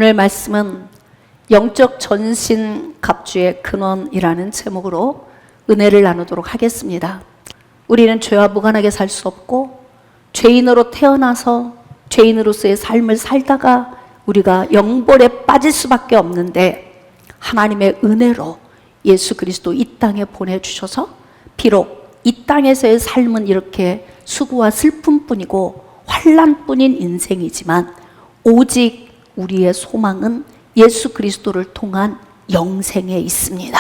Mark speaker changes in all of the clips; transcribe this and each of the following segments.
Speaker 1: 오늘 말씀은 영적 전신갑주의 근원이라는 제목으로 은혜를 나누도록 하겠습니다. 우리는 죄와 무관하게 살 수 없고 죄인으로 태어나서 죄인으로서의 삶을 살다가 우리가 영벌에 빠질 수밖에 없는데, 하나님의 은혜로 예수 그리스도 이 땅에 보내주셔서 비록 이 땅에서의 삶은 이렇게 수고와 슬픔뿐이고 환난뿐인 인생이지만 오직 우리의 소망은 예수 그리스도를 통한 영생에 있습니다.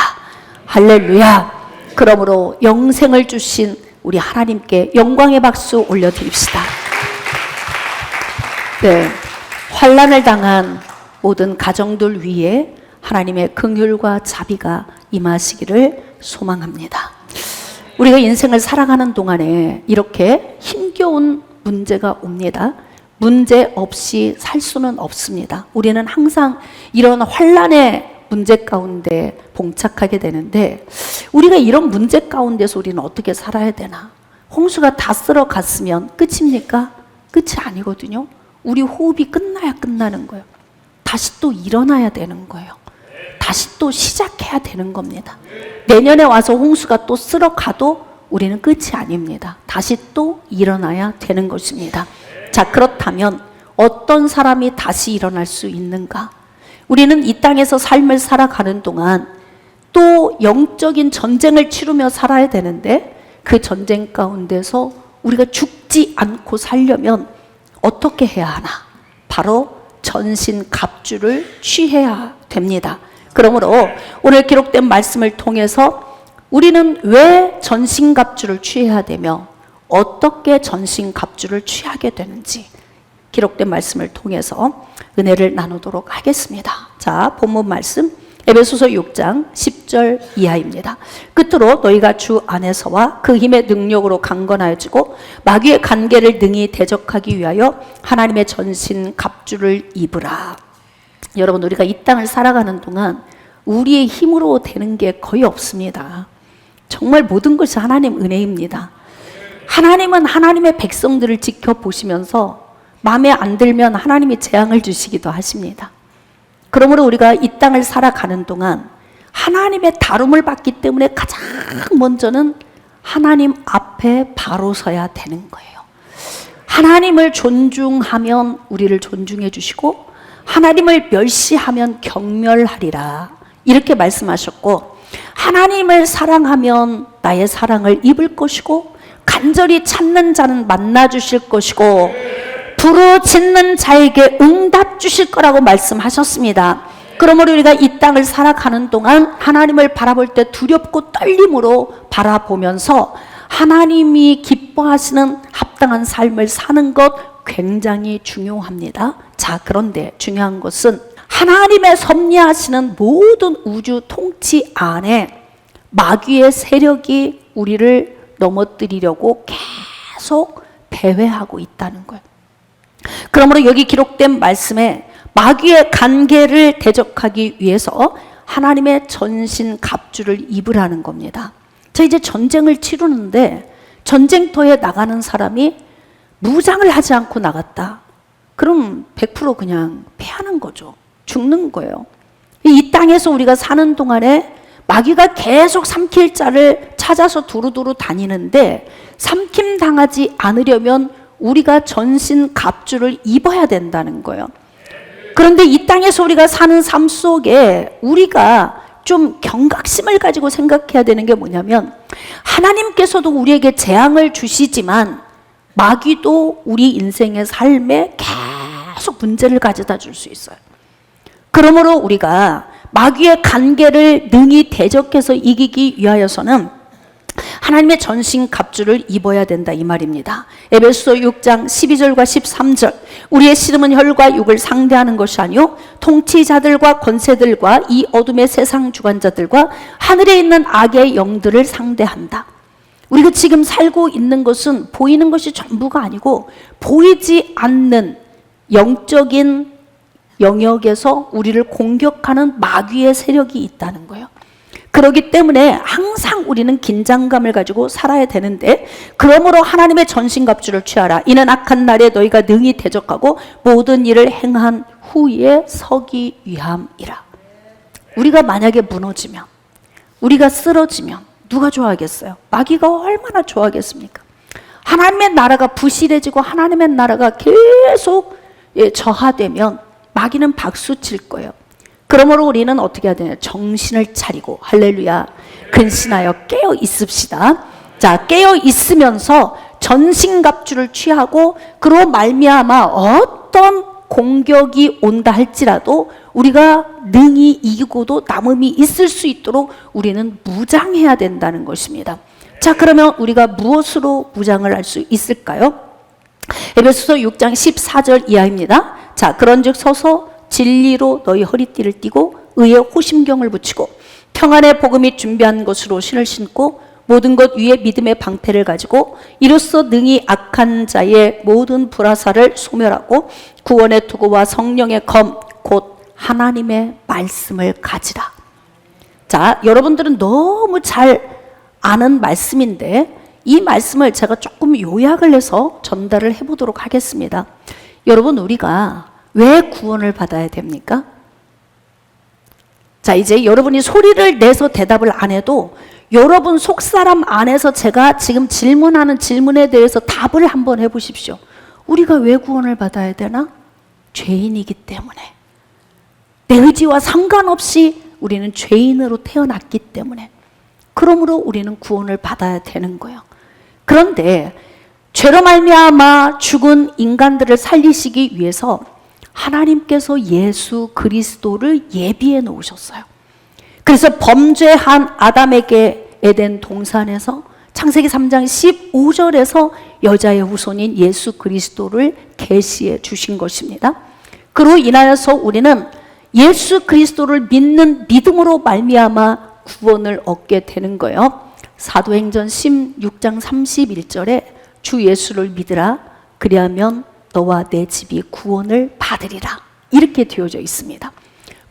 Speaker 1: 할렐루야. 그러므로 영생을 주신 우리 하나님께 영광의 박수 올려드립시다. 네, 환난을 당한 모든 가정들 위에 하나님의 긍휼과 자비가 임하시기를 소망합니다. 우리가 인생을 살아가는 동안에 이렇게 힘겨운 문제가 옵니다. 문제 없이 살 수는 없습니다. 우리는 항상 이런 환난의 문제 가운데 봉착하게 되는데, 우리가 이런 문제 가운데서 우리는 어떻게 살아야 되나? 홍수가 다 쓸어갔으면 끝입니까? 끝이 아니거든요. 우리 호흡이 끝나야 끝나는 거예요. 다시 또 일어나야 되는 거예요. 다시 또 시작해야 되는 겁니다. 내년에 와서 홍수가 또 쓸어가도 우리는 끝이 아닙니다. 다시 또 일어나야 되는 것입니다. 자, 그렇다면 어떤 사람이 다시 일어날 수 있는가? 우리는 이 땅에서 삶을 살아가는 동안 또 영적인 전쟁을 치르며 살아야 되는데, 그 전쟁 가운데서 우리가 죽지 않고 살려면 어떻게 해야 하나? 바로 전신갑주를 취해야 됩니다. 그러므로 오늘 기록된 말씀을 통해서 우리는 왜 전신갑주를 취해야 되며 어떻게 전신갑주를 취하게 되는지 기록된 말씀을 통해서 은혜를 나누도록 하겠습니다. 자, 본문 말씀 에베소서 6장 10절 이하입니다. 끝으로 너희가 주 안에서와 그 힘의 능력으로 강건하여지고 마귀의 간계를 능히 대적하기 위하여 하나님의 전신갑주를 입으라. 여러분, 우리가 이 땅을 살아가는 동안 우리의 힘으로 되는 게 거의 없습니다. 정말 모든 것이 하나님 은혜입니다. 하나님은 하나님의 백성들을 지켜보시면서 마음에 안 들면 하나님이 재앙을 주시기도 하십니다. 그러므로 우리가 이 땅을 살아가는 동안 하나님의 다룸을 받기 때문에 가장 먼저는 하나님 앞에 바로 서야 되는 거예요. 하나님을 존중하면 우리를 존중해 주시고 하나님을 멸시하면 경멸하리라, 이렇게 말씀하셨고, 하나님을 사랑하면 나의 사랑을 입을 것이고 간절히 찾는 자는 만나 주실 것이고 부르짖는 자에게 응답 주실 거라고 말씀하셨습니다. 그러므로 우리가 이 땅을 살아가는 동안 하나님을 바라볼 때 두렵고 떨림으로 바라보면서 하나님이 기뻐하시는 합당한 삶을 사는 것 굉장히 중요합니다. 자, 그런데 중요한 것은 하나님의 섭리하시는 모든 우주 통치 안에 마귀의 세력이 우리를 넘어뜨리려고 계속 배회하고 있다는 거예요. 그러므로 여기 기록된 말씀에 마귀의 간계를 대적하기 위해서 하나님의 전신갑주를 입으라는 겁니다. 자, 이제 전쟁을 치르는데 전쟁터에 나가는 사람이 무장을 하지 않고 나갔다. 그럼 100% 그냥 패하는 거죠. 죽는 거예요. 이 땅에서 우리가 사는 동안에 마귀가 계속 삼킬 자를 찾아서 두루두루 다니는데, 삼킴 당하지 않으려면 우리가 전신갑주를 입어야 된다는 거예요. 그런데 이 땅에서 우리가 사는 삶 속에 우리가 좀 경각심을 가지고 생각해야 되는 게 뭐냐면, 하나님께서도 우리에게 재앙을 주시지만 마귀도 우리 인생의 삶에 계속 문제를 가져다 줄 수 있어요. 그러므로 우리가 마귀의 간계를 능히 대적해서 이기기 위하여서는 하나님의 전신갑주를 입어야 된다, 이 말입니다. 에베소서 6장 12절과 13절 우리의 씨름은 혈과 육을 상대하는 것이 아니요 통치자들과 권세들과 이 어둠의 세상 주관자들과 하늘에 있는 악의 영들을 상대한다. 우리가 지금 살고 있는 것은 보이는 것이 전부가 아니고 보이지 않는 영적인 영역에서 우리를 공격하는 마귀의 세력이 있다는 거예요. 그렇기 때문에 항상 우리는 긴장감을 가지고 살아야 되는데, 그러므로 하나님의 전신갑주를 취하라. 이는 악한 날에 너희가 능히 대적하고 모든 일을 행한 후에 서기 위함이라. 우리가 만약에 무너지면, 우리가 쓰러지면 누가 좋아하겠어요? 마귀가 얼마나 좋아하겠습니까? 하나님의 나라가 부실해지고 하나님의 나라가 계속 저하되면 마귀는 박수 칠 거예요. 그러므로 우리는 어떻게 해야 되냐? 정신을 차리고, 할렐루야, 근신하여 깨어 있읍시다. 자, 깨어 있으면서 전신갑주를 취하고, 그로 말미암아 어떤 공격이 온다 할지라도 우리가 능히 이기고도 남음이 있을 수 있도록 우리는 무장해야 된다는 것입니다. 자, 그러면 우리가 무엇으로 무장을 할 수 있을까요? 에베소서 6장 14절 이하입니다. 자, 그런즉 서서 진리로 너희 허리띠를 띠고 의의 호심경을 붙이고 평안의 복음이 준비한 것으로 신을 신고 모든 것 위에 믿음의 방패를 가지고 이로써 능히 악한 자의 모든 불화살을 소멸하고 구원의 투구와 성령의 검 곧 하나님의 말씀을 가지라. 자, 여러분들은 너무 잘 아는 말씀인데 이 말씀을 제가 조금 요약을 해서 전달을 해보도록 하겠습니다. 여러분, 우리가 왜 구원을 받아야 됩니까? 자, 이제 여러분이 소리를 내서 대답을 안 해도 여러분 속사람 안에서 제가 지금 질문하는 질문에 대해서 답을 한번 해보십시오. 우리가 왜 구원을 받아야 되나? 죄인이기 때문에. 내 의지와 상관없이 우리는 죄인으로 태어났기 때문에. 그러므로 우리는 구원을 받아야 되는 거예요. 그런데 죄로 말미암아 죽은 인간들을 살리시기 위해서 하나님께서 예수 그리스도를 예비해 놓으셨어요. 그래서 범죄한 아담에게 에덴 동산에서 창세기 3장 15절에서 여자의 후손인 예수 그리스도를 계시해 주신 것입니다. 그로 인하여서 우리는 예수 그리스도를 믿는 믿음으로 말미암아 구원을 얻게 되는 거예요. 사도행전 16장 31절에 주 예수를 믿으라, 그리하면 너와 내 집이 구원을 받으리라, 이렇게 되어져 있습니다.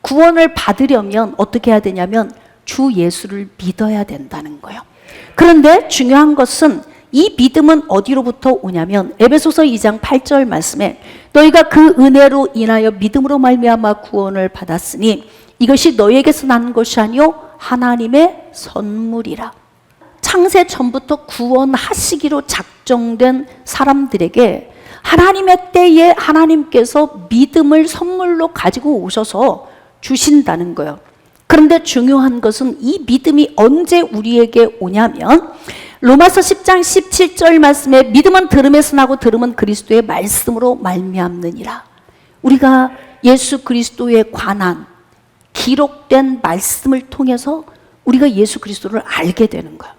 Speaker 1: 구원을 받으려면 어떻게 해야 되냐면 주 예수를 믿어야 된다는 거예요. 그런데 중요한 것은 이 믿음은 어디로부터 오냐면 에베소서 2장 8절 말씀에 너희가 그 은혜로 인하여 믿음으로 말미암아 구원을 받았으니 이것이 너희에게서 난 것이 아니요 하나님의 선물이라. 창세 전부터 구원하시기로 작정된 사람들에게 하나님의 때에 하나님께서 믿음을 선물로 가지고 오셔서 주신다는 거예요. 그런데 중요한 것은 이 믿음이 언제 우리에게 오냐면 로마서 10장 17절 말씀에 믿음은 들음에서 나고 들음은 그리스도의 말씀으로 말미암느니라. 우리가 예수 그리스도에 관한 기록된 말씀을 통해서 우리가 예수 그리스도를 알게 되는 거예요.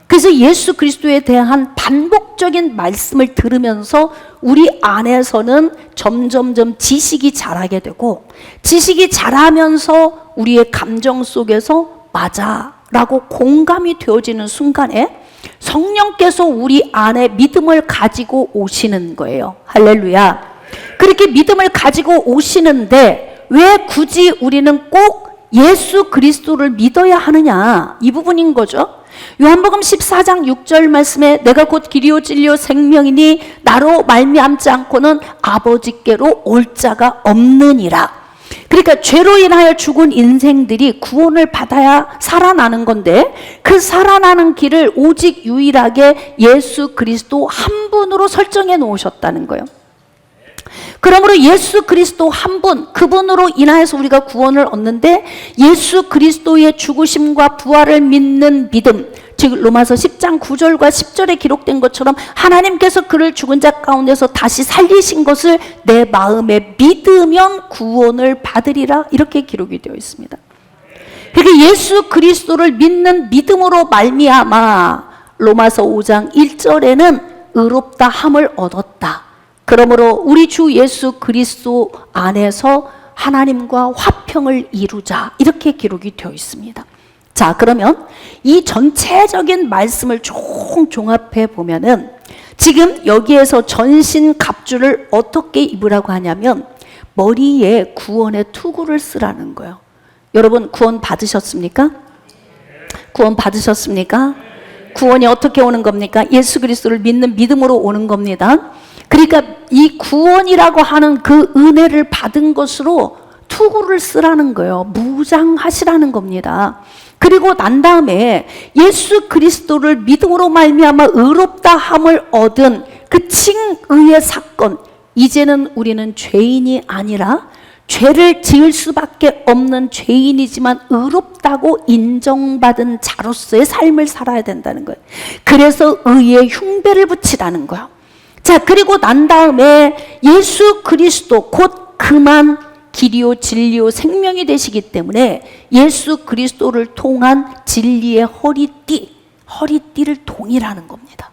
Speaker 1: 그래서 예수 그리스도에 대한 반복적인 말씀을 들으면서 우리 안에서는 점점점 지식이 자라게 되고, 지식이 자라면서 우리의 감정 속에서 맞아 라고 공감이 되어지는 순간에 성령께서 우리 안에 믿음을 가지고 오시는 거예요. 할렐루야. 그렇게 믿음을 가지고 오시는데 왜 굳이 우리는 꼭 예수 그리스도를 믿어야 하느냐, 이 부분인 거죠. 요한복음 14장 6절 말씀에 내가 곧 길이요 진리요 생명이니 나로 말미암지 않고는 아버지께로 올 자가 없느니라. 그러니까 죄로 인하여 죽은 인생들이 구원을 받아야 살아나는 건데 그 살아나는 길을 오직 유일하게 예수 그리스도 한 분으로 설정해 놓으셨다는 거예요. 그러므로 예수 그리스도 한 분, 그분으로 인하여서 우리가 구원을 얻는데 예수 그리스도의 죽으심과 부활을 믿는 믿음, 즉 로마서 10장 9절과 10절에 기록된 것처럼 하나님께서 그를 죽은 자 가운데서 다시 살리신 것을 내 마음에 믿으면 구원을 받으리라, 이렇게 기록이 되어 있습니다. 그러니까 예수 그리스도를 믿는 믿음으로 말미암아 로마서 5장 1절에는 의롭다 함을 얻었다. 그러므로 우리 주 예수 그리스도 안에서 하나님과 화평을 이루자, 이렇게 기록이 되어 있습니다. 자, 그러면 이 전체적인 말씀을 종합해 보면은 지금 여기에서 전신 갑주를 어떻게 입으라고 하냐면 머리에 구원의 투구를 쓰라는 거예요. 여러분 구원 받으셨습니까? 구원 받으셨습니까? 구원이 어떻게 오는 겁니까? 예수 그리스도를 믿는 믿음으로 오는 겁니다. 그러니까 이 구원이라고 하는 그 은혜를 받은 것으로 투구를 쓰라는 거예요. 무장하시라는 겁니다. 그리고 난 다음에 예수 그리스도를 믿음으로 말미암아 의롭다 함을 얻은 그 칭의의 사건, 이제는 우리는 죄인이 아니라 죄를 지을 수밖에 없는 죄인이지만 의롭다고 인정받은 자로서의 삶을 살아야 된다는 거예요. 그래서 의의 흉배를 붙이라는 거예요. 자, 그리고 난 다음에 예수 그리스도 곧 그만 길이요 진리요 생명이 되시기 때문에 예수 그리스도를 통한 진리의 허리띠를 동일하는 겁니다.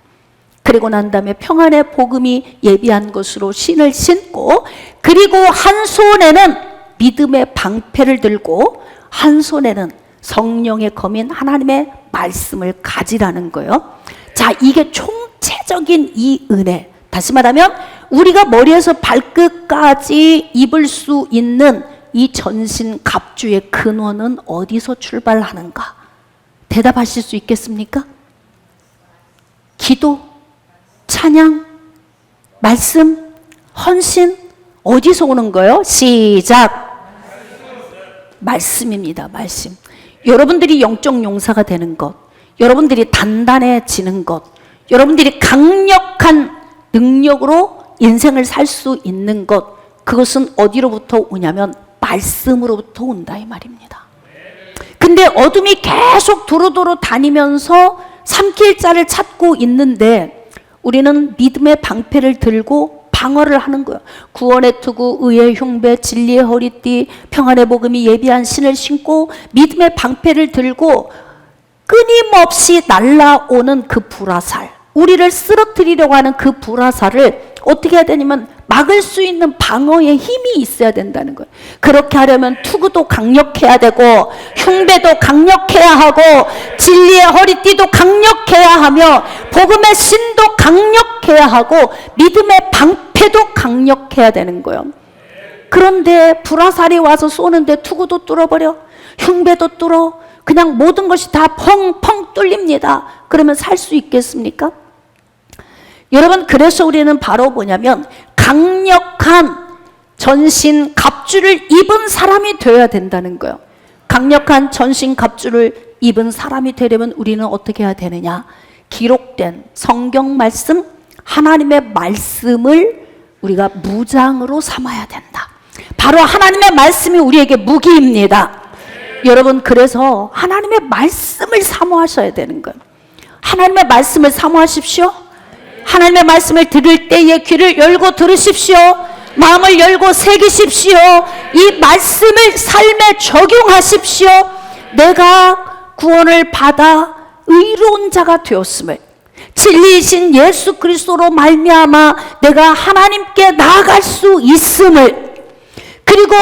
Speaker 1: 그리고 난 다음에 평안의 복음이 예비한 것으로 신을 신고, 그리고 한 손에는 믿음의 방패를 들고 한 손에는 성령의 검인 하나님의 말씀을 가지라는 거예요. 자, 이게 총체적인 이 은혜, 다시 말하면 우리가 머리에서 발끝까지 입을 수 있는 이 전신 갑주의 근원은 어디서 출발하는가? 대답하실 수 있겠습니까? 기도, 찬양, 말씀, 헌신, 어디서 오는 거예요? 시작! 말씀입니다. 말씀. 여러분들이 영적 용사가 되는 것, 여러분들이 단단해지는 것, 여러분들이 강력한 능력으로 인생을 살 수 있는 것, 그것은 어디로부터 오냐면 말씀으로부터 온다 이 말입니다. 근데 어둠이 계속 도로도로 다니면서 삼킬 자를 찾고 있는데 우리는 믿음의 방패를 들고 방어를 하는 거예요. 구원의 투구, 의의 흉배, 진리의 허리띠, 평안의 복음이 예비한 신을 신고 믿음의 방패를 들고 끊임없이 날아오는 그 불화살, 우리를 쓰러뜨리려고 하는 그 불화살을 어떻게 해야 되냐면 막을 수 있는 방어의 힘이 있어야 된다는 거예요. 그렇게 하려면 투구도 강력해야 되고 흉배도 강력해야 하고 진리의 허리띠도 강력해야 하며 복음의 신도 강력해야 하고 믿음의 방패도 강력해야 되는 거예요. 그런데 불화살이 와서 쏘는데 투구도 뚫어버려, 흉배도 뚫어, 그냥 모든 것이 다 펑펑 뚫립니다. 그러면 살 수 있겠습니까? 여러분, 그래서 우리는 바로 뭐냐면 강력한 전신 갑주를 입은 사람이 되어야 된다는 거예요. 강력한 전신 갑주를 입은 사람이 되려면 우리는 어떻게 해야 되느냐? 기록된 성경 말씀, 하나님의 말씀을 우리가 무장으로 삼아야 된다. 바로 하나님의 말씀이 우리에게 무기입니다. 여러분, 그래서 하나님의 말씀을 사모하셔야 되는 거예요. 하나님의 말씀을 사모하십시오. 하나님의 말씀을 들을 때에 귀를 열고 들으십시오. 마음을 열고 새기십시오. 이 말씀을 삶에 적용하십시오. 내가 구원을 받아 의로운 자가 되었음을, 진리이신 예수 그리스도로 말미암아 내가 하나님께 나아갈 수 있음을, 그리고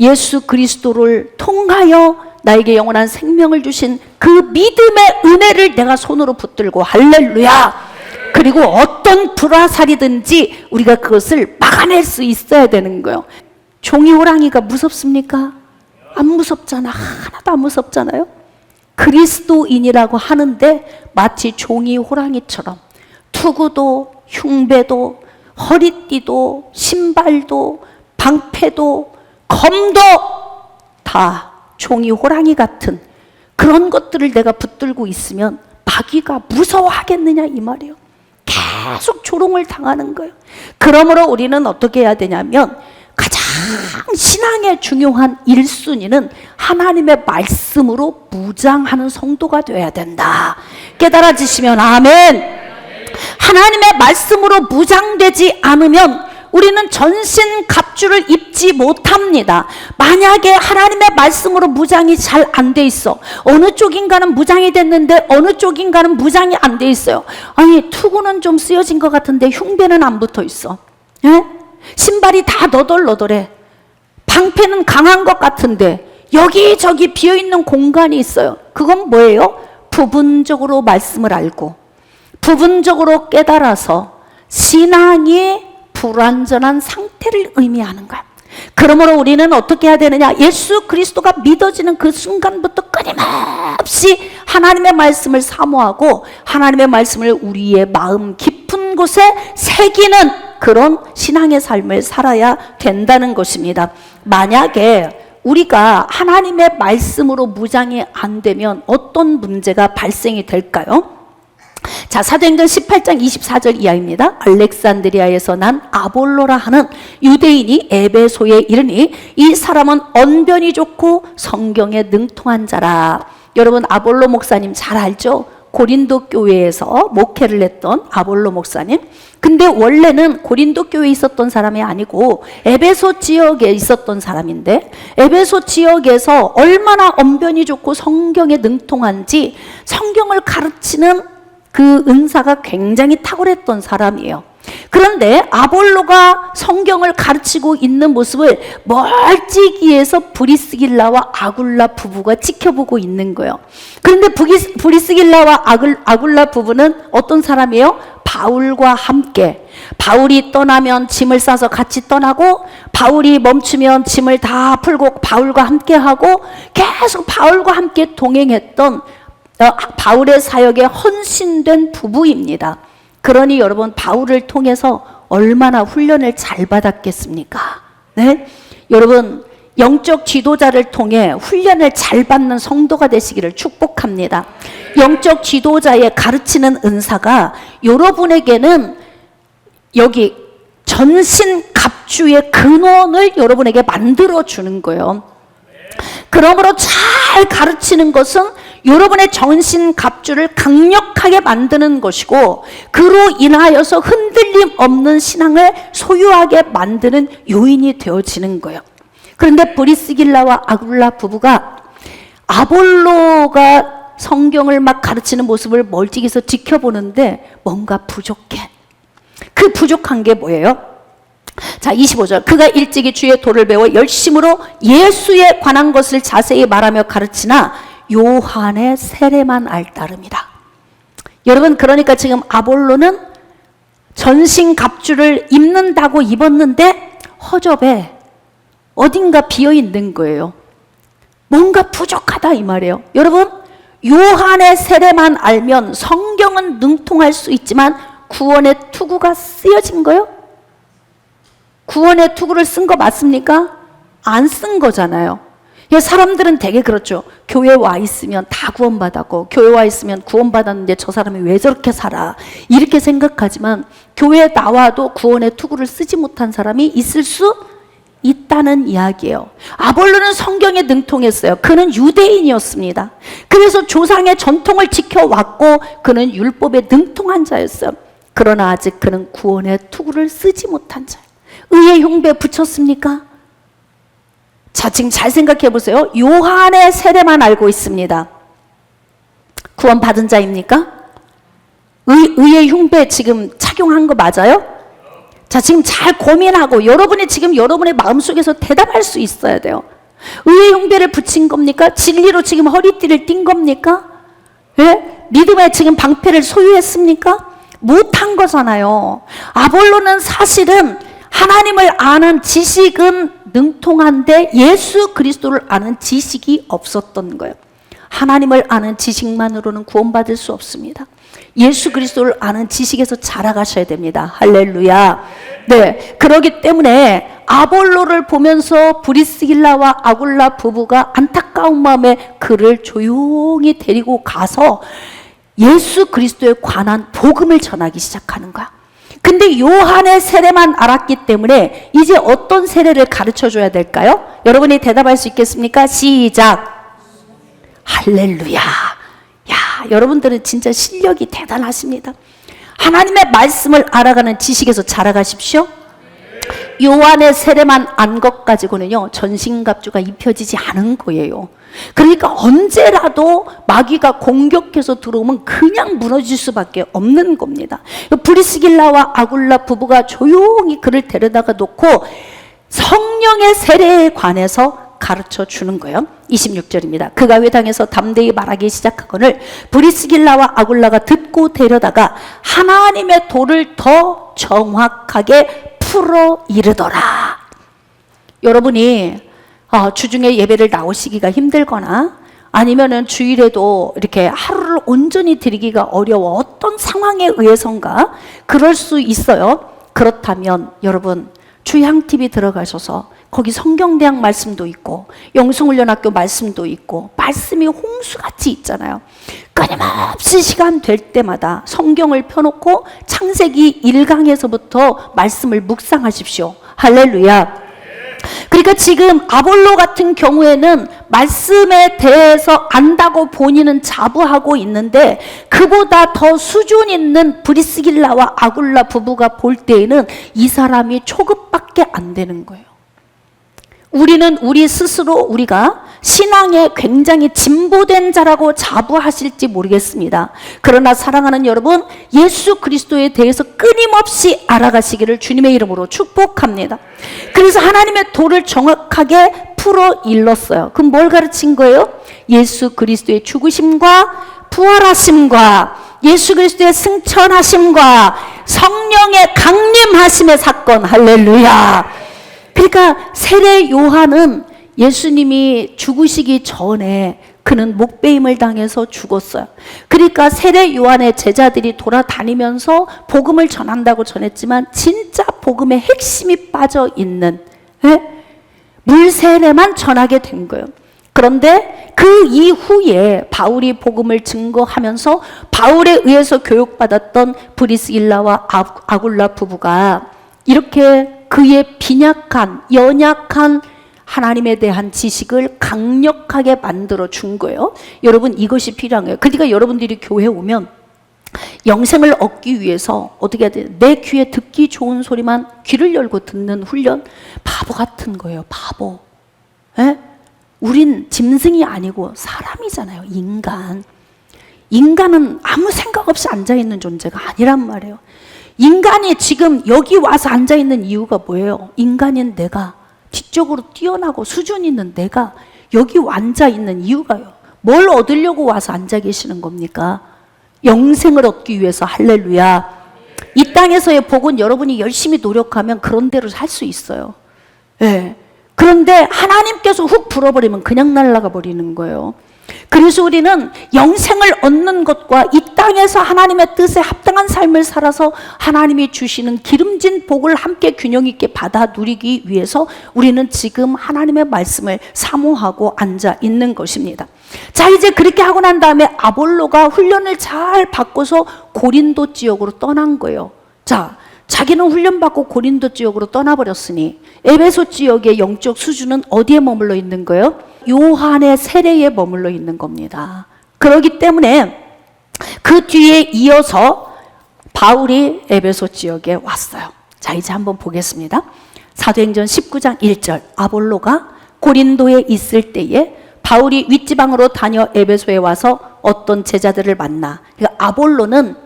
Speaker 1: 예수 그리스도를 통하여 나에게 영원한 생명을 주신 그 믿음의 은혜를 내가 손으로 붙들고 할렐루야. 그리고 어떤 불화살이든지 우리가 그것을 막아낼 수 있어야 되는 거예요. 종이 호랑이가 무섭습니까? 안 무섭잖아. 하나도 안 무섭잖아요. 그리스도인이라고 하는데 마치 종이 호랑이처럼 투구도 흉배도 허리띠도 신발도 방패도 검도 다 종이 호랑이 같은 그런 것들을 내가 붙들고 있으면 마귀가 무서워하겠느냐 이 말이에요. 계속 조롱을 당하는 거예요. 그러므로 우리는 어떻게 해야 되냐면 가장 신앙의 중요한 1순위는 하나님의 말씀으로 무장하는 성도가 되어야 된다. 깨달아지시면 아멘. 하나님의 말씀으로 무장되지 않으면 우리는 전신 갑주를 입지 못합니다. 만약에 하나님의 말씀으로 무장이 잘 안 돼 있어. 어느 쪽인가는 무장이 됐는데 어느 쪽인가는 무장이 안 돼 있어요. 아니, 투구는 좀 쓰여진 것 같은데 흉배는 안 붙어 있어. 예? 신발이 다 너덜너덜해. 방패는 강한 것 같은데 여기저기 비어있는 공간이 있어요. 그건 뭐예요? 부분적으로 말씀을 알고 부분적으로 깨달아서 신앙이 불완전한 상태를 의미하는 거야. 그러므로 우리는 어떻게 해야 되느냐? 예수 그리스도가 믿어지는 그 순간부터 끊임없이 하나님의 말씀을 사모하고 하나님의 말씀을 우리의 마음 깊은 곳에 새기는 그런 신앙의 삶을 살아야 된다는 것입니다. 만약에 우리가 하나님의 말씀으로 무장이 안 되면 어떤 문제가 발생이 될까요? 자, 사도행전 18장 24절 이하입니다. 알렉산드리아에서 난 아볼로라 하는 유대인이 에베소에 이르니 이 사람은 언변이 좋고 성경에 능통한 자라. 여러분, 아볼로 목사님 잘 알죠? 고린도 교회에서 목회를 했던 아볼로 목사님. 근데 원래는 고린도 교회에 있었던 사람이 아니고 에베소 지역에 있었던 사람인데, 에베소 지역에서 얼마나 언변이 좋고 성경에 능통한지 성경을 가르치는 그 은사가 굉장히 탁월했던 사람이에요. 그런데 아볼로가 성경을 가르치고 있는 모습을 멀찍이에서 브리스길라와 아굴라 부부가 지켜보고 있는 거예요. 그런데 브리스길라와 아굴라 부부는 어떤 사람이에요? 바울과 함께, 바울이 떠나면 짐을 싸서 같이 떠나고, 바울이 멈추면 짐을 다 풀고 바울과 함께 하고, 계속 바울과 함께 동행했던 바울의 사역에 헌신된 부부입니다. 그러니 여러분, 바울을 통해서 얼마나 훈련을 잘 받았겠습니까? 네? 여러분, 영적 지도자를 통해 훈련을 잘 받는 성도가 되시기를 축복합니다. 영적 지도자의 가르치는 은사가 여러분에게는 여기 전신갑주의 근원을 여러분에게 만들어 주는 거예요. 그러므로 잘 가르치는 것은 여러분의 전신갑주를 강력하게 만드는 것이고, 그로 인하여서 흔들림 없는 신앙을 소유하게 만드는 요인이 되어지는 거예요. 그런데 브리스길라와 아굴라 부부가 아볼로가 성경을 막 가르치는 모습을 멀찍이서 지켜보는데 뭔가 부족해. 그 부족한 게 뭐예요? 자, 25절. 그가 일찍이 주의 도를 배워 열심으로 예수에 관한 것을 자세히 말하며 가르치나 요한의 세례만 알따름이라. 여러분, 그러니까 지금 아볼로는 전신갑주를 입는다고 입었는데 허접에 어딘가 비어있는 거예요. 뭔가 부족하다 이 말이에요. 여러분, 요한의 세례만 알면 성경은 능통할 수 있지만 구원의 투구가 쓰여진 거예요? 구원의 투구를 쓴 거 맞습니까? 안 쓴 거잖아요. 사람들은 되게 그렇죠. 교회 와 있으면 다 구원받았고, 교회 와 있으면 구원받았는데 저 사람이 왜 저렇게 살아, 이렇게 생각하지만 교회에 나와도 구원의 투구를 쓰지 못한 사람이 있을 수 있다는 이야기예요. 아볼로는 성경에 능통했어요. 그는 유대인이었습니다. 그래서 조상의 전통을 지켜왔고 그는 율법에 능통한 자였어요. 그러나 아직 그는 구원의 투구를 쓰지 못한 자예요. 의의 흉배 붙였습니까? 자, 지금 잘 생각해 보세요. 요한의 세례만 알고 있습니다. 구원 받은 자입니까? 의의 흉배 지금 착용한 거 맞아요? 자, 지금 잘 고민하고 여러분이 지금 여러분의 마음속에서 대답할 수 있어야 돼요. 의의 흉배를 붙인 겁니까? 진리로 지금 허리띠를 띈 겁니까? 예? 믿음의 지금 방패를 소유했습니까? 못한 거잖아요. 아볼로는 사실은 하나님을 아는 지식은 능통한데 예수 그리스도를 아는 지식이 없었던 거예요. 하나님을 아는 지식만으로는 구원받을 수 없습니다. 예수 그리스도를 아는 지식에서 자라가셔야 됩니다. 할렐루야. 네, 그렇기 때문에 아볼로를 보면서 브리스길라와 아굴라 부부가 안타까운 마음에 그를 조용히 데리고 가서 예수 그리스도에 관한 복음을 전하기 시작하는 거야. 근데 요한의 세례만 알았기 때문에 이제 어떤 세례를 가르쳐 줘야 될까요? 여러분이 대답할 수 있겠습니까? 시작. 할렐루야. 야, 여러분들은 진짜 실력이 대단하십니다. 하나님의 말씀을 알아가는 지식에서 자라가십시오. 요한의 세례만 안 것 가지고는요, 전신갑주가 입혀지지 않은 거예요. 그러니까 언제라도 마귀가 공격해서 들어오면 그냥 무너질 수밖에 없는 겁니다. 브리스길라와 아굴라 부부가 조용히 그를 데려다가 놓고 성령의 세례에 관해서 가르쳐 주는 거예요. 26절입니다. 그가 회당에서 담대히 말하기 시작하거늘 브리스길라와 아굴라가 듣고 데려다가 하나님의 도를 더 정확하게 풀어 이르더라. 여러분이 주중에 예배를 나오시기가 힘들거나 아니면은 주일에도 이렇게 하루를 온전히 드리기가 어려워 어떤 상황에 의해선가 그럴 수 있어요. 그렇다면 여러분 주향TV 들어가셔서 거기 성경대학 말씀도 있고 영성훈련학교 말씀도 있고 말씀이 홍수같이 있잖아요. 끊임없이 시간 될 때마다 성경을 펴놓고 창세기 1강에서부터 말씀을 묵상하십시오. 할렐루야. 그러니까 지금 아볼로 같은 경우에는 말씀에 대해서 안다고 본인은 자부하고 있는데 그보다 더 수준 있는 브리스길라와 아굴라 부부가 볼 때에는 이 사람이 초급밖에 안 되는 거예요. 우리는 우리 스스로 우리가 신앙에 굉장히 진보된 자라고 자부하실지 모르겠습니다. 그러나 사랑하는 여러분, 예수 그리스도에 대해서 끊임없이 알아가시기를 주님의 이름으로 축복합니다. 그래서 하나님의 도를 정확하게 풀어 일렀어요. 그럼 뭘 가르친 거예요? 예수 그리스도의 죽으심과 부활하심과 예수 그리스도의 승천하심과 성령의 강림하심의 사건. 할렐루야. 그러니까 세례 요한은 예수님이 죽으시기 전에 그는 목베임을 당해서 죽었어요. 그러니까 세례 요한의 제자들이 돌아다니면서 복음을 전한다고 전했지만 진짜 복음의 핵심이 빠져 있는 물세례만 전하게 된 거예요. 그런데 그 이후에 바울이 복음을 증거하면서 바울에 의해서 교육받았던 브리스길라와 아굴라 부부가 이렇게 그의 빈약한 연약한 하나님에 대한 지식을 강력하게 만들어 준 거예요. 여러분 이것이 필요한 거예요. 그러니까 여러분들이 교회 오면 영생을 얻기 위해서 어떻게 해야 돼요? 내 귀에 듣기 좋은 소리만 귀를 열고 듣는 훈련? 바보 같은 거예요. 바보. 에? 우린 짐승이 아니고 사람이잖아요. 인간은 아무 생각 없이 앉아있는 존재가 아니란 말이에요. 인간이 지금 여기 와서 앉아있는 이유가 뭐예요? 인간인 내가, 지적으로 뛰어나고 수준 있는 내가 여기 앉아있는 이유가요. 뭘 얻으려고 와서 앉아 계시는 겁니까? 영생을 얻기 위해서. 할렐루야. 이 땅에서의 복은 여러분이 열심히 노력하면 그런 대로 살 수 있어요. 네. 그런데 하나님께서 훅 불어버리면 그냥 날아가 버리는 거예요. 그래서 우리는 영생을 얻는 것과 이 땅에서 하나님의 뜻에 합당한 삶을 살아서 하나님이 주시는 기름진 복을 함께 균형 있게 받아 누리기 위해서 우리는 지금 하나님의 말씀을 사모하고 앉아 있는 것입니다. 자, 이제 그렇게 하고 난 다음에 아볼로가 훈련을 잘 받고서 고린도 지역으로 떠난 거예요. 자, 자기는 훈련받고 고린도 지역으로 떠나버렸으니 에베소 지역의 영적 수준은 어디에 머물러 있는 거예요? 요한의 세례에 머물러 있는 겁니다. 그렇기 때문에 그 뒤에 이어서 바울이 에베소 지역에 왔어요. 자, 이제 한번 보겠습니다. 사도행전 19장 1절. 아볼로가 고린도에 있을 때에 바울이 윗지방으로 다녀 에베소에 와서 어떤 제자들을 만나. 그러니까 아볼로는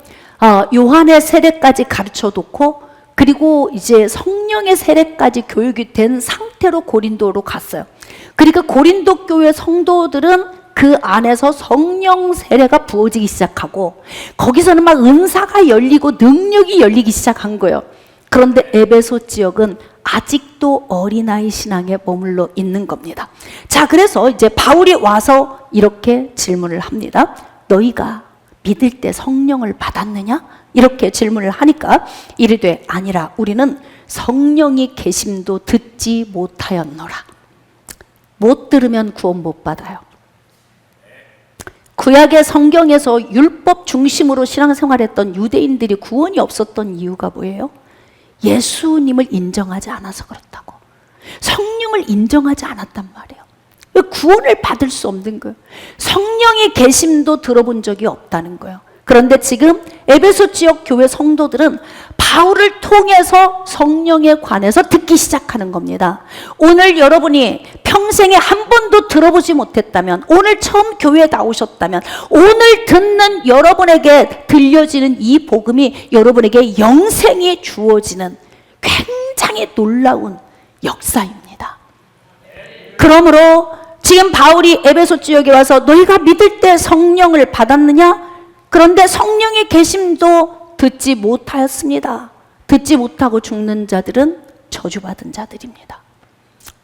Speaker 1: 요한의 세례까지 가르쳐 놓고 그리고 이제 성령의 세례까지 교육이 된 상태로 고린도로 갔어요. 그러니까 고린도 교회 성도들은 그 안에서 성령 세례가 부어지기 시작하고 거기서는 막 은사가 열리고 능력이 열리기 시작한 거예요. 그런데 에베소 지역은 아직도 어린아이 신앙에 머물러 있는 겁니다. 자, 그래서 이제 바울이 와서 이렇게 질문을 합니다. 너희가 믿을 때 성령을 받았느냐? 이렇게 질문을 하니까 이르되 아니라 우리는 성령이 계심도 듣지 못하였노라. 못 들으면 구원 못 받아요. 구약의 성경에서 율법 중심으로 신앙생활했던 유대인들이 구원이 없었던 이유가 뭐예요? 예수님을 인정하지 않아서 그렇다고. 성령을 인정하지 않았단 말이에요. 왜 구원을 받을 수 없는 거예요? 성령의 계심도 들어본 적이 없다는 거예요. 그런데 지금 에베소 지역 교회 성도들은 바울을 통해서 성령에 관해서 듣기 시작하는 겁니다. 오늘 여러분이 평생에 한 번도 들어보지 못했다면, 오늘 처음 교회에 나오셨다면, 오늘 듣는 여러분에게 들려지는 이 복음이 여러분에게 영생이 주어지는 굉장히 놀라운 역사입니다. 그러므로 지금 바울이 에베소 지역에 와서 너희가 믿을 때 성령을 받았느냐? 그런데 성령의 계심도 듣지 못하였습니다. 듣지 못하고 죽는 자들은 저주받은 자들입니다.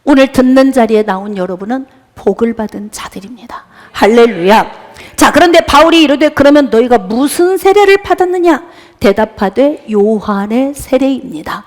Speaker 1: 오늘 듣는 자리에 나온 여러분은 복을 받은 자들입니다. 할렐루야. 자, 그런데 바울이 이르되 그러면 너희가 무슨 세례를 받았느냐? 대답하되 요한의 세례입니다.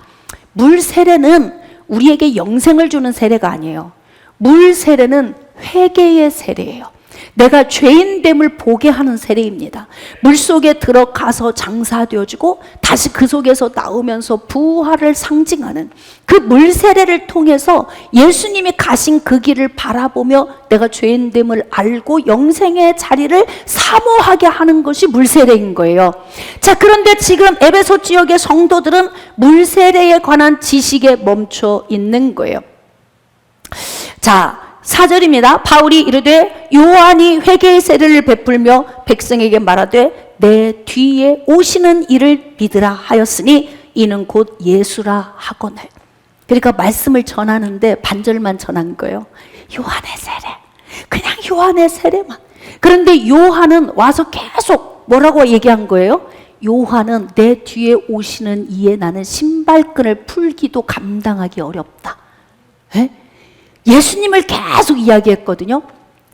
Speaker 1: 물 세례는 우리에게 영생을 주는 세례가 아니에요. 물 세례는 회개의 세례예요. 내가 죄인됨을 보게 하는 세례입니다. 물속에 들어가서 장사되어지고 다시 그 속에서 나오면서 부활을 상징하는 그 물 세례를 통해서 예수님이 가신 그 길을 바라보며 내가 죄인됨을 알고 영생의 자리를 사모하게 하는 것이 물 세례인 거예요. 자, 그런데 지금 에베소 지역의 성도들은 물 세례에 관한 지식에 멈춰 있는 거예요. 자, 4절입니다. 바울이 이르되 요한이 회개의 세례를 베풀며 백성에게 말하되 내 뒤에 오시는 이를 믿으라 하였으니 이는 곧 예수라 하거늘. 그러니까 말씀을 전하는데 반절만 전한 거예요. 요한의 세례, 그냥 요한의 세례만. 그런데 요한은 와서 계속 뭐라고 얘기한 거예요? 요한은 내 뒤에 오시는 이에 나는 신발끈을 풀기도 감당하기 어렵다. 에? 예수님을 계속 이야기했거든요.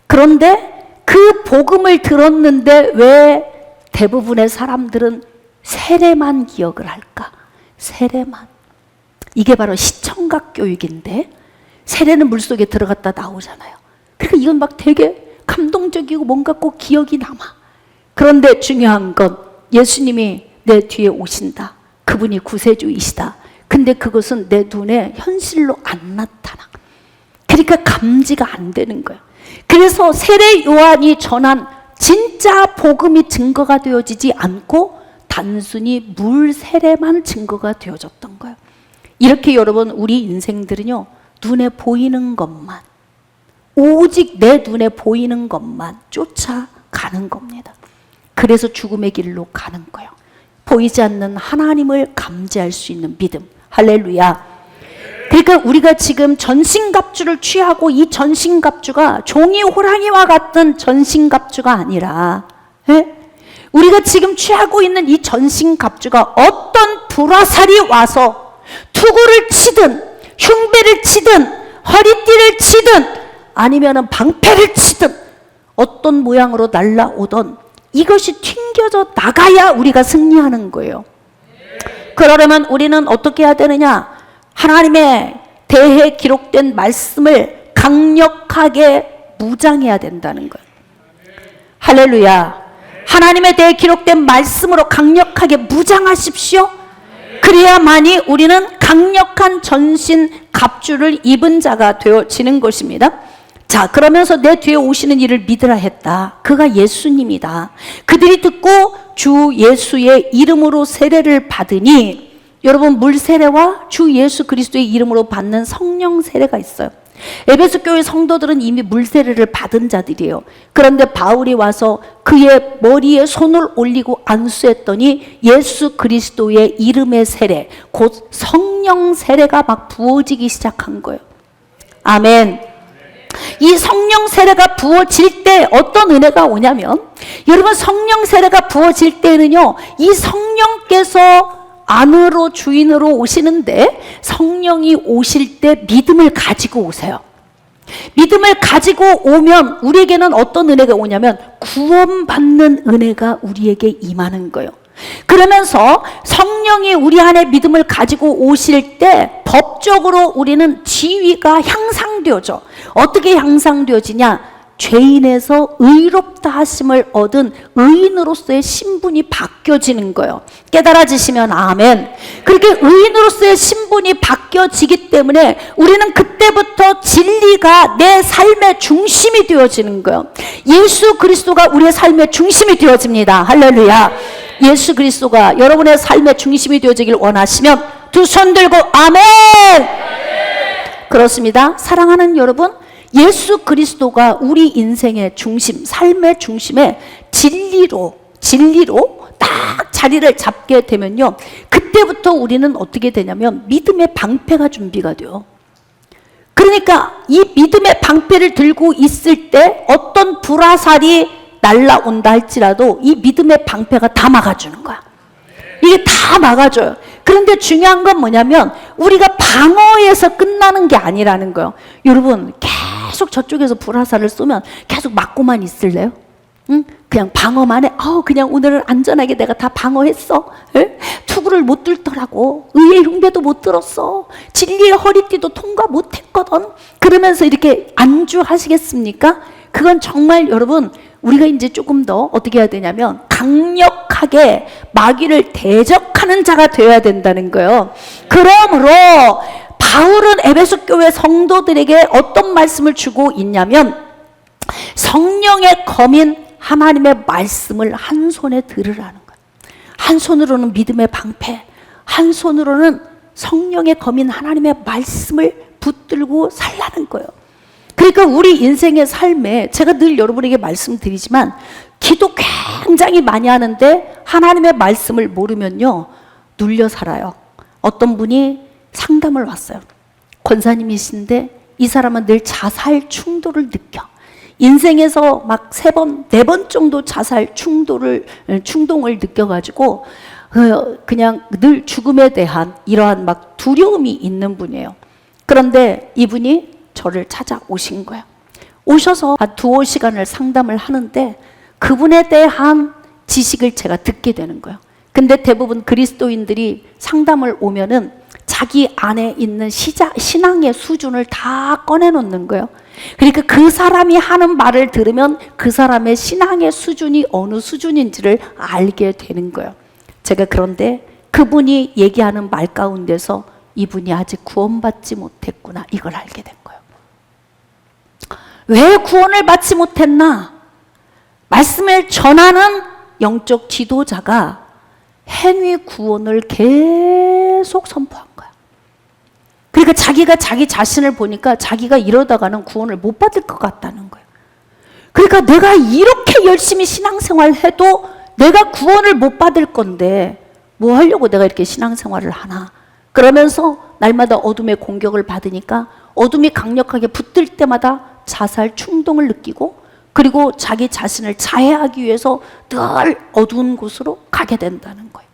Speaker 1: 그런데 그 복음을 들었는데 왜 대부분의 사람들은 세례만 기억을 할까? 세례만. 이게 바로 시청각 교육인데 세례는 물속에 들어갔다 나오잖아요. 그러니까 이건 막 되게 감동적이고 뭔가 꼭 기억이 남아. 그런데 중요한 건 예수님이 내 뒤에 오신다. 그분이 구세주이시다. 근데 그것은 내 눈에 현실로 안 나타나. 그러니까 감지가 안 되는 거예요. 그래서 세례 요한이 전한 진짜 복음이 증거가 되어지지 않고 단순히 물 세례만 증거가 되어졌던 거예요. 이렇게 여러분 우리 인생들은요, 눈에 보이는 것만, 오직 내 눈에 보이는 것만 쫓아가는 겁니다. 그래서 죽음의 길로 가는 거예요. 보이지 않는 하나님을 감지할 수 있는 믿음. 할렐루야. 그러니까 우리가 지금 전신갑주를 취하고 이 전신갑주가 종이 호랑이와 같은 전신갑주가 아니라, 우리가 지금 취하고 있는 이 전신갑주가 어떤 불화살이 와서 투구를 치든 흉배를 치든 허리띠를 치든 아니면 방패를 치든 어떤 모양으로 날라오던 이것이 튕겨져 나가야 우리가 승리하는 거예요. 그러려면 우리는 어떻게 해야 되느냐? 하나님의 대해 기록된 말씀을 강력하게 무장해야 된다는 거예요. 할렐루야. 하나님의 대해 기록된 말씀으로 강력하게 무장하십시오. 그래야만이 우리는 강력한 전신 갑주를 입은 자가 되어지는 것입니다. 자, 그러면서 내 뒤에 오시는 이를 믿으라 했다. 그가 예수님이다. 그들이 듣고 주 예수의 이름으로 세례를 받으니, 여러분 물 세례와 주 예수 그리스도의 이름으로 받는 성령 세례가 있어요. 에베소 교회 성도들은 이미 물 세례를 받은 자들이에요. 그런데 바울이 와서 그의 머리에 손을 올리고 안수했더니 예수 그리스도의 이름의 세례, 곧 성령 세례가 막 부어지기 시작한 거예요. 아멘. 이 성령 세례가 부어질 때 어떤 은혜가 오냐면, 여러분 성령 세례가 부어질 때는요, 이 성령께서 안으로 주인으로 오시는데 성령이 오실 때 믿음을 가지고 오세요. 믿음을 가지고 오면 우리에게는 어떤 은혜가 오냐면 구원받는 은혜가 우리에게 임하는 거예요. 그러면서 성령이 우리 안에 믿음을 가지고 오실 때 법적으로 우리는 지위가 향상되어져. 어떻게 향상되어지냐? 죄인에서 의롭다 하심을 얻은 의인으로서의 신분이 바뀌어지는 거예요. 깨달아지시면 아멘. 그렇게 의인으로서의 신분이 바뀌어지기 때문에 우리는 그때부터 진리가 내 삶의 중심이 되어지는 거예요. 예수 그리스도가 우리의 삶의 중심이 되어집니다. 할렐루야. 예수 그리스도가 여러분의 삶의 중심이 되어지길 원하시면 두 손 들고 아멘. 그렇습니다. 사랑하는 여러분, 예수 그리스도가 우리 인생의 중심, 삶의 중심에 진리로 딱 자리를 잡게 되면요, 그때부터 우리는 어떻게 되냐면 믿음의 방패가 준비가 돼요. 그러니까 이 믿음의 방패를 들고 있을 때 어떤 불화살이 날라온다 할지라도 이 믿음의 방패가 다 막아주는 거야. 이게 다 막아줘요. 그런데 중요한 건 뭐냐면 우리가 방어에서 끝나는 게 아니라는 거예요. 여러분, 계속 저쪽에서 불화살을 쏘면 계속 맞고만 있을래요? 응? 그냥 방어만 해. 그냥 오늘은 안전하게 내가 다 방어했어. 에? 투구를 못 뚫더라고. 의의 흉배도 못 들었어. 진리의 허리띠도 통과 못 했거든. 그러면서 이렇게 안주하시겠습니까? 그건 정말 여러분, 우리가 이제 조금 더 어떻게 해야 되냐면 강력하게 마귀를 대적하는 자가 되어야 된다는 거예요. 그러므로 바울은 에베소 교회 성도들에게 어떤 말씀을 주고 있냐면, 성령의 검인 하나님의 말씀을 한 손에 들으라는 거예요. 한 손으로는 믿음의 방패, 한 손으로는 성령의 검인 하나님의 말씀을 붙들고 살라는 거예요. 그러니까 우리 인생의 삶에, 제가 늘 여러분에게 말씀드리지만, 기도 굉장히 많이 하는데 하나님의 말씀을 모르면요, 눌려 살아요. 어떤 분이 상담을 왔어요. 권사님이신데 이 사람은 늘 자살 충동을 느껴. 인생에서 막 3번, 4번 정도 자살 충동을 느껴가지고 그냥 늘 죽음에 대한 이러한 막 두려움이 있는 분이에요. 그런데 이분이 저를 찾아오신 거예요. 오셔서 한 2-5시간을 상담을 하는데 그분에 대한 지식을 제가 듣게 되는 거예요. 근데 대부분 그리스도인들이 상담을 오면은 자기 안에 있는 신앙의 수준을 다 꺼내놓는 거예요. 그러니까 그 사람이 하는 말을 들으면 그 사람의 신앙의 수준이 어느 수준인지를 알게 되는 거예요. 제가 그런데 그분이 얘기하는 말 가운데서 이분이 아직 구원받지 못했구나, 이걸 알게 된 거예요. 왜 구원을 받지 못했나? 말씀을 전하는 영적 지도자가 행위 구원을 계속 선포한 거야. 그러니까 자기가 자기 자신을 보니까 자기가 이러다가는 구원을 못 받을 것 같다는 거예요. 그러니까 내가 이렇게 열심히 신앙생활을 해도 내가 구원을 못 받을 건데 뭐 하려고 내가 이렇게 신앙생활을 하나. 그러면서 날마다 어둠의 공격을 받으니까 어둠이 강력하게 붙을 때마다 자살 충동을 느끼고, 그리고 자기 자신을 자해하기 위해서 늘 어두운 곳으로 가게 된다는 거예요.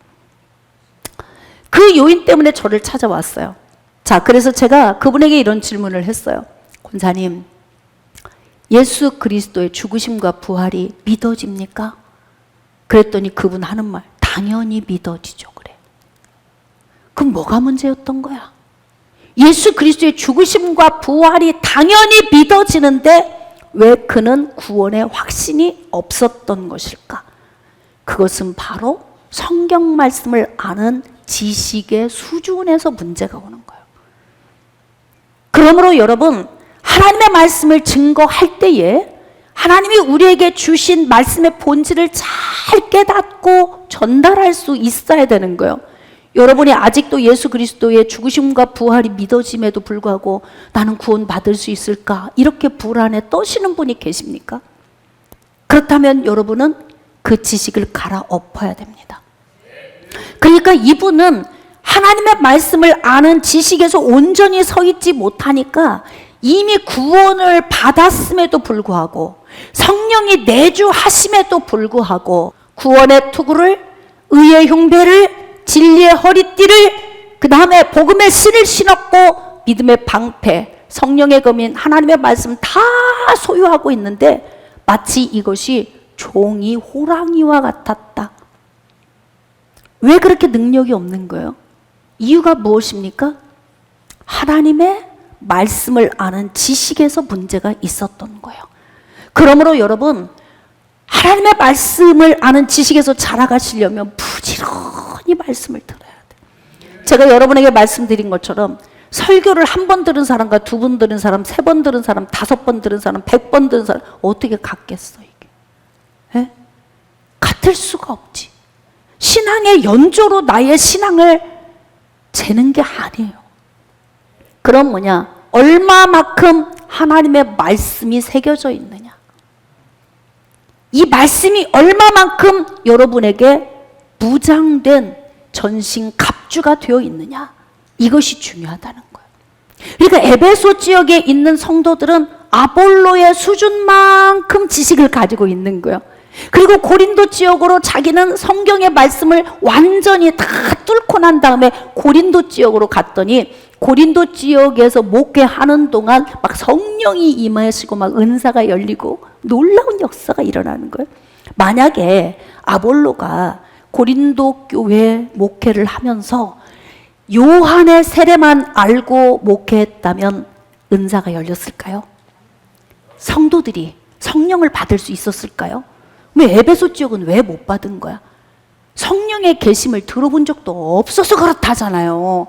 Speaker 1: 그 요인 때문에 저를 찾아왔어요. 자, 그래서 제가 그분에게 이런 질문을 했어요. 권사님, 예수 그리스도의 죽으심과 부활이 믿어집니까? 그랬더니 그분 하는 말, 당연히 믿어지죠. 그래. 그럼 뭐가 문제였던 거야? 예수 그리스도의 죽으심과 부활이 당연히 믿어지는데 왜 그는 구원의 확신이 없었던 것일까? 그것은 바로 성경 말씀을 아는 지식의 수준에서 문제가 오는 거예요. 그러므로 여러분, 하나님의 말씀을 증거할 때에 하나님이 우리에게 주신 말씀의 본질을 잘 깨닫고 전달할 수 있어야 되는 거예요. 여러분이 아직도 예수 그리스도의 죽으심과 부활이 믿어짐에도 불구하고 나는 구원 받을 수 있을까? 이렇게 불안에 떠시는 분이 계십니까? 그렇다면 여러분은 그 지식을 갈아엎어야 됩니다. 그러니까 이분은 하나님의 말씀을 아는 지식에서 온전히 서 있지 못하니까 이미 구원을 받았음에도 불구하고 성령이 내주하심에도 불구하고 구원의 투구를, 의의 흉배를, 진리의 허리띠를, 그 다음에 복음의 신을 신었고 믿음의 방패, 성령의 검인 하나님의 말씀 다 소유하고 있는데 마치 이것이 종이 호랑이와 같았다. 왜 그렇게 능력이 없는 거예요? 이유가 무엇입니까? 하나님의 말씀을 아는 지식에서 문제가 있었던 거예요. 그러므로 여러분, 하나님의 말씀을 아는 지식에서 자라가시려면 부지런히 말씀을 들어야 돼요. 제가 여러분에게 말씀드린 것처럼 설교를 1번 들은 사람과 2번 들은 사람, 3번 들은 사람, 5번 들은 사람, 100번 들은 사람 어떻게 같겠어 이게? 에? 같을 수가 없지. 신앙의 연조로 나의 신앙을 재는 게 아니에요. 그럼 뭐냐? 얼마만큼 하나님의 말씀이 새겨져 있느냐? 이 말씀이 얼마만큼 여러분에게 무장된 전신 갑주가 되어 있느냐? 이것이 중요하다는 거예요. 그러니까 에베소 지역에 있는 성도들은 아볼로의 수준만큼 지식을 가지고 있는 거예요. 그리고 고린도 지역으로 자기는 성경의 말씀을 완전히 다 뚫고 난 다음에 고린도 지역으로 갔더니 고린도 지역에서 목회하는 동안 막 성령이 임하시고 막 은사가 열리고 놀라운 역사가 일어나는 거예요. 만약에 아볼로가 고린도 교회 목회를 하면서 요한의 세례만 알고 목회했다면 은사가 열렸을까요? 성도들이 성령을 받을 수 있었을까요? 왜 에베소 지역은 왜 못 받은 거야? 성령의 계심을 들어본 적도 없어서 그렇다잖아요.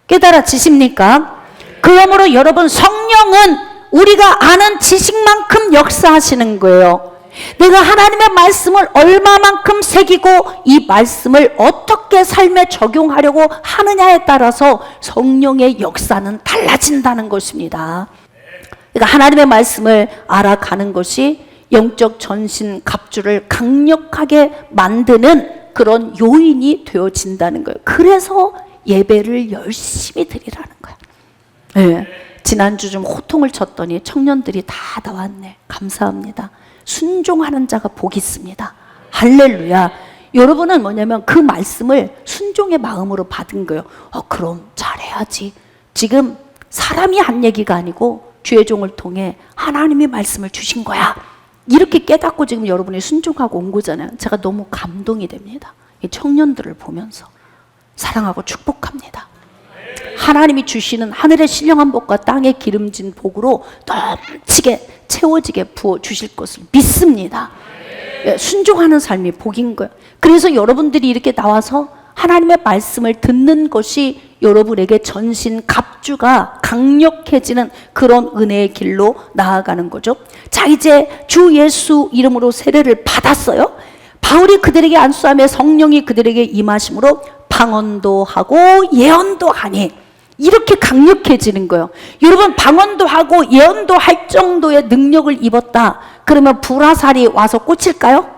Speaker 1: 깨달아지십니까? 그러므로 여러분, 성령은 우리가 아는 지식만큼 역사하시는 거예요. 내가 하나님의 말씀을 얼마만큼 새기고 이 말씀을 어떻게 삶에 적용하려고 하느냐에 따라서 성령의 역사는 달라진다는 것입니다. 그러니까 하나님의 말씀을 알아가는 것이 영적 전신 갑주를 강력하게 만드는 그런 요인이 되어진다는 거예요. 그래서 예배를 열심히 드리라는 거예요. 네. 지난주 좀 호통을 쳤더니 청년들이 다 나왔네. 감사합니다. 순종하는 자가 복이 있습니다. 할렐루야. 여러분은 뭐냐면 그 말씀을 순종의 마음으로 받은 거예요. 그럼 잘해야지. 지금 사람이 한 얘기가 아니고 주의 종을 통해 하나님이 말씀을 주신 거야. 이렇게 깨닫고 지금 여러분이 순종하고 온 거잖아요. 제가 너무 감동이 됩니다. 이 청년들을 보면서 사랑하고 축복합니다. 하나님이 주시는 하늘의 신령한 복과 땅의 기름진 복으로 넘치게 채워지게 부어 주실 것을 믿습니다. 순종하는 삶이 복인 거예요. 그래서 여러분들이 이렇게 나와서 하나님의 말씀을 듣는 것이 여러분에게 전신 갑주가 강력해지는 그런 은혜의 길로 나아가는 거죠. 자, 이제 주 예수 이름으로 세례를 받았어요. 바울이 그들에게 안수하며 성령이 그들에게 임하심으로 방언도 하고 예언도 하니, 이렇게 강력해지는 거예요. 여러분, 방언도 하고 예언도 할 정도의 능력을 입었다. 그러면 불화살이 와서 꽂힐까요?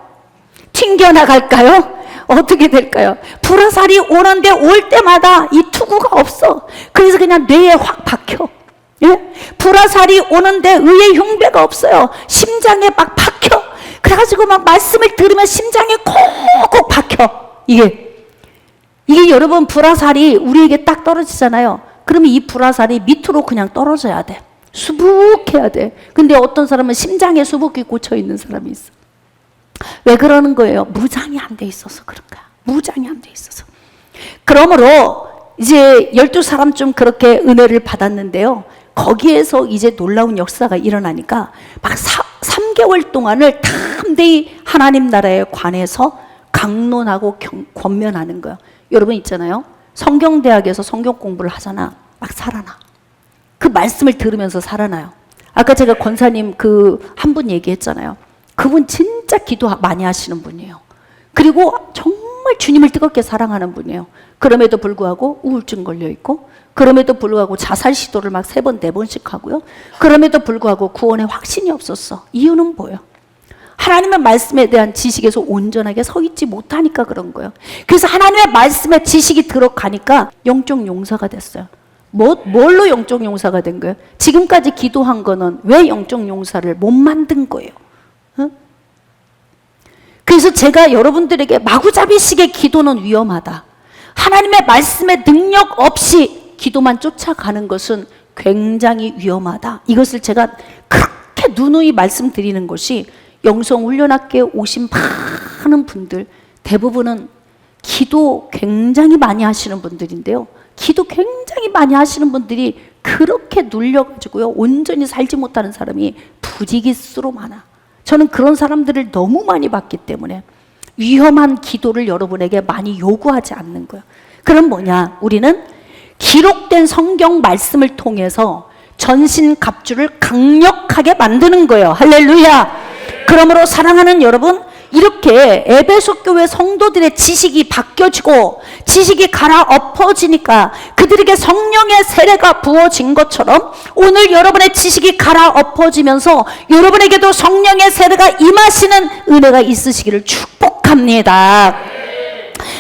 Speaker 1: 튕겨나갈까요? 어떻게 될까요? 불화살이 오는데 올 때마다 이 투구가 없어. 그래서 그냥 뇌에 확 박혀. 예? 불화살이 오는데 의의 흉배가 없어요. 심장에 막 박혀. 그래가지고 막 말씀을 들으면 심장에 콕콕 박혀. 이게 여러분, 불화살이 우리에게 딱 떨어지잖아요. 그러면 이 불화살이 밑으로 그냥 떨어져야 돼. 수북해야 돼. 근데 어떤 사람은 심장에 수북이 꽂혀 있는 사람이 있어. 왜 그러는 거예요? 무장이 안 돼 있어서 그런 거야. 무장이 안 돼 있어서. 그러므로 이제 12사람쯤 그렇게 은혜를 받았는데요. 거기에서 이제 놀라운 역사가 일어나니까 막 3개월 동안을 담대히 하나님 나라에 관해서 강론하고 권면하는 거예요. 여러분 있잖아요. 성경대학에서 성경 공부를 하잖아. 막 살아나. 그 말씀을 들으면서 살아나요. 아까 제가 권사님 그 한 분 얘기했잖아요. 그분 진짜 기도 많이 하시는 분이에요. 그리고 정말 주님을 뜨겁게 사랑하는 분이에요. 그럼에도 불구하고 우울증 걸려있고, 그럼에도 불구하고 자살 시도를 막 3번, 4번씩 하고요. 그럼에도 불구하고 구원에 확신이 없었어. 이유는 뭐예요? 하나님의 말씀에 대한 지식에서 온전하게 서 있지 못하니까 그런 거예요. 그래서 하나님의 말씀에 지식이 들어가니까 영적 용사가 됐어요. 뭘로 영적 용사가 된 거예요? 지금까지 기도한 거는 왜 영적 용사를 못 만든 거예요? 그래서 제가 여러분들에게 마구잡이식의 기도는 위험하다. 하나님의 말씀의 능력 없이 기도만 쫓아가는 것은 굉장히 위험하다. 이것을 제가 그렇게 누누이 말씀드리는 것이, 영성훈련학교에 오신 많은 분들 대부분은 기도 굉장히 많이 하시는 분들인데요. 기도 굉장히 많이 하시는 분들이 그렇게 눌려가지고요, 온전히 살지 못하는 사람이 부지기수로 많아. 저는 그런 사람들을 너무 많이 봤기 때문에 위험한 기도를 여러분에게 많이 요구하지 않는 거예요. 그럼 뭐냐? 우리는 기록된 성경 말씀을 통해서 전신 갑주를 강력하게 만드는 거예요. 할렐루야. 그러므로 사랑하는 여러분, 이렇게 에베소 교회 성도들의 지식이 바뀌어지고 지식이 갈아엎어지니까 그들에게 성령의 세례가 부어진 것처럼 오늘 여러분의 지식이 갈아엎어지면서 여러분에게도 성령의 세례가 임하시는 은혜가 있으시기를 축복합니다.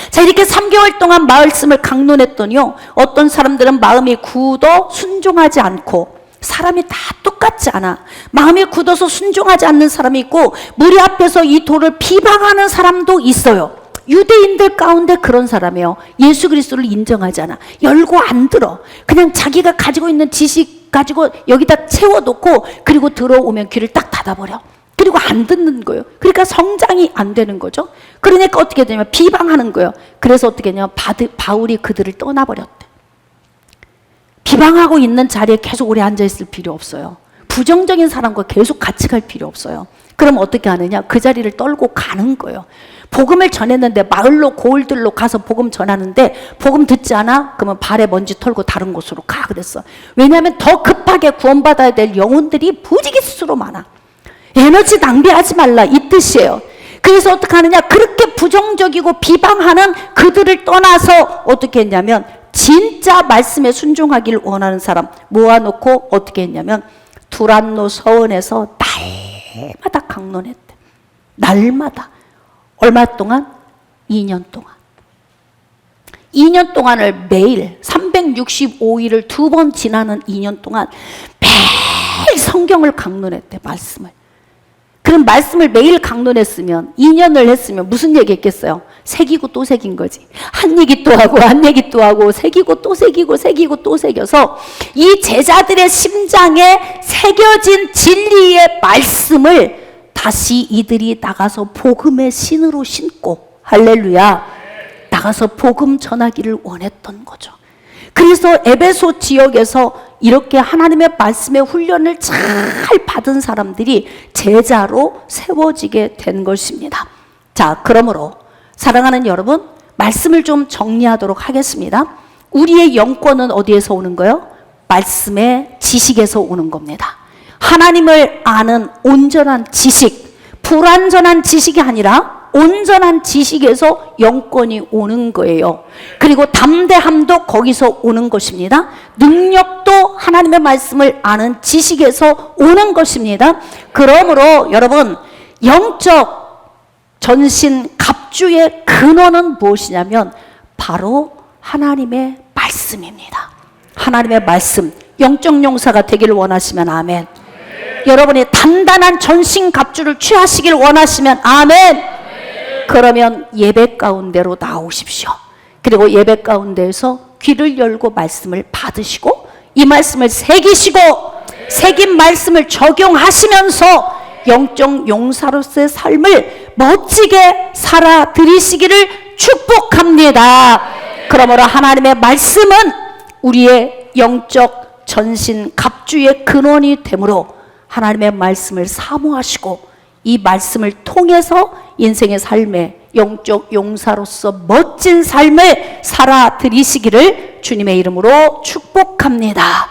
Speaker 1: 자, 이렇게 3개월 동안 말씀을 강론했더니요, 어떤 사람들은 마음이 굳어 순종하지 않고 사람이 다 똑같지 않아. 마음이 굳어서 순종하지 않는 사람이 있고 무리 앞에서 이 돌을 비방하는 사람도 있어요. 유대인들 가운데 그런 사람이에요. 예수 그리스도를 인정하지 않아. 열고 안 들어. 그냥 자기가 가지고 있는 지식 가지고 여기다 채워놓고 그리고 들어오면 귀를 딱 닫아버려. 그리고 안 듣는 거예요. 그러니까 성장이 안 되는 거죠. 그러니까 어떻게 되냐면 비방하는 거예요. 그래서 어떻게 했냐면 바울이 그들을 떠나버렸대. 비방하고 있는 자리에 계속 오래 앉아있을 필요 없어요. 부정적인 사람과 계속 같이 갈 필요 없어요. 그럼 어떻게 하느냐? 그 자리를 떨고 가는 거예요. 복음을 전했는데 마을로 고을들로 가서 복음 전하는데 복음 듣지 않아? 그러면 발에 먼지 털고 다른 곳으로 가 그랬어. 왜냐하면 더 급하게 구원받아야 될 영혼들이 부지기수로 많아. 에너지 낭비하지 말라 이 뜻이에요. 그래서 어떻게 하느냐? 그렇게 부정적이고 비방하는 그들을 떠나서 어떻게 했냐면 진짜 말씀에 순종하기를 원하는 사람 모아놓고 어떻게 했냐면 두란노 서원에서 날마다 강론했대. 날마다. 얼마 동안? 2년 동안. 2년 동안을 매일 365일을 2번 지나는 2년 동안 매일 성경을 강론했대. 말씀을. 그럼 말씀을 매일 강론했으면 2년을 했으면 무슨 얘기 했겠어요? 새기고 또 새긴 거지. 한 얘기 또 하고 한 얘기 또 하고 새기고 또 새기고 새기고 또 새겨서 이 제자들의 심장에 새겨진 진리의 말씀을 다시 이들이 나가서 복음의 신으로 신고 할렐루야 나가서 복음 전하기를 원했던 거죠. 그래서 에베소 지역에서 이렇게 하나님의 말씀의 훈련을 잘 받은 사람들이 제자로 세워지게 된 것입니다. 자, 그러므로 사랑하는 여러분, 말씀을 좀 정리하도록 하겠습니다. 우리의 영권은 어디에서 오는 거예요? 말씀의 지식에서 오는 겁니다. 하나님을 아는 온전한 지식, 불완전한 지식이 아니라 온전한 지식에서 영권이 오는 거예요. 그리고 담대함도 거기서 오는 것입니다. 능력도 하나님의 말씀을 아는 지식에서 오는 것입니다. 그러므로 여러분, 영적 전신 갑주의 근원은 무엇이냐면 바로 하나님의 말씀입니다. 하나님의 말씀. 영적 용사가 되기를 원하시면 아멘. 여러분이 단단한 전신 갑주를 취하시길 원하시면 아멘. 그러면 예배 가운데로 나오십시오. 그리고 예배 가운데에서 귀를 열고 말씀을 받으시고 이 말씀을 새기시고 새긴 말씀을 적용하시면서 영적 용사로서의 삶을 멋지게 살아드리시기를 축복합니다. 그러므로 하나님의 말씀은 우리의 영적 전신 갑주의 근원이 되므로 하나님의 말씀을 사모하시고 이 말씀을 통해서 인생의 삶에 영적 용사로서 멋진 삶을 살아드리시기를 주님의 이름으로 축복합니다.